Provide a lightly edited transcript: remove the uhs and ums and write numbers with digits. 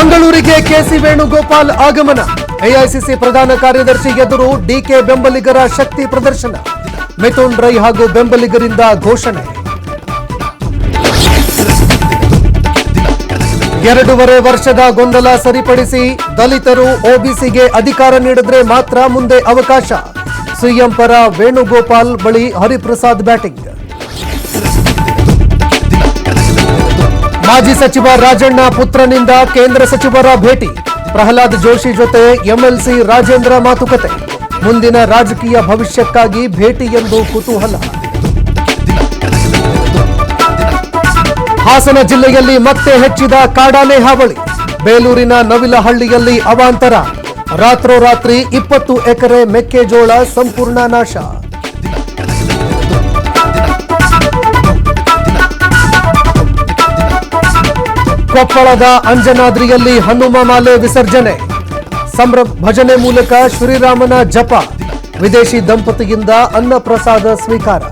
ಮಂಗಳೂರಿಗೆ ಕೆಸಿ ವೇಣುಗೋಪಾಲ್ ಆಗಮನ. ಎಐಸಿಸಿ ಪ್ರಧಾನ ಕಾರ್ಯದರ್ಶಿ ಎದುರು ಡಿಕೆ ಬೆಂಬಲಿಗರ ಶಕ್ತಿ ಪ್ರದರ್ಶನ. ಮಿಥುನ್ ರೈ ಹಾಗೂ ಬೆಂಬಲಿಗರಿಂದ ಘೋಷಣೆ. 2.5 ವರ್ಷದ ಗೊಂದಲ ಸರಿಪಡಿಸಿ ದಲಿತರು ಒಬಿಸಿಗೆ ಅಧಿಕಾರ ನೀಡಿದ್ರೆ ಮಾತ್ರ ಮುಂದೆ ಅವಕಾಶ. ಸಿಎಂ ಪರ ವೇಣುಗೋಪಾಲ್ ಬಳಿ ಹರಿಪ್ರಸಾದ್ ಬ್ಯಾಟಿಂಗ್. ಮಾಜಿ ಸಚಿವ ರಾಜಣ್ಣ ಪುತ್ರನಿಂದ ಕೇಂದ್ರ ಸಚಿವರ ಭೇಟಿ. ಪ್ರಹ್ಲಾದ್ ಜೋಶಿ ಜೊತೆ ಎಂಎಲ್ಸಿ ರಾಜೇಂದ್ರ ಮಾತುಕತೆ. ಮುಂದಿನ ರಾಜಕೀಯ ಭವಿಷ್ಯಕ್ಕಾಗಿ ಭೇಟಿ ಎಂದು ಕುತೂಹಲ. ಹಾಸನ ಜಿಲ್ಲೆಯಲ್ಲಿ ಮತ್ತೆ ಹೆಚ್ಚಿದ ಕಾಡಾನೆ ಹಾವಳಿ. ಬೇಲೂರಿನ ನವಿಲಹಳ್ಳಿಯಲ್ಲಿ ಅವಾಂತರ. ರಾತ್ರೋರಾತ್ರಿ 20 ಎಕರೆ ಮೆಕ್ಕೆಜೋಳ ಸಂಪೂರ್ಣ ನಾಶ. ಕೊಪ್ಪಳದ ಅಂಜನಾದ್ರಿಯಲ್ಲಿ ಹನುಮ ಮಾಲೆ ವಿಸರ್ಜನೆ. ಭಜನೆ ಮೂಲಕ ಶ್ರೀರಾಮನ ಜಪ. ವಿದೇಶಿ ದಂಪತಿಯಿಂದ ಅನ್ನಪ್ರಸಾದ ಸ್ವೀಕಾರ.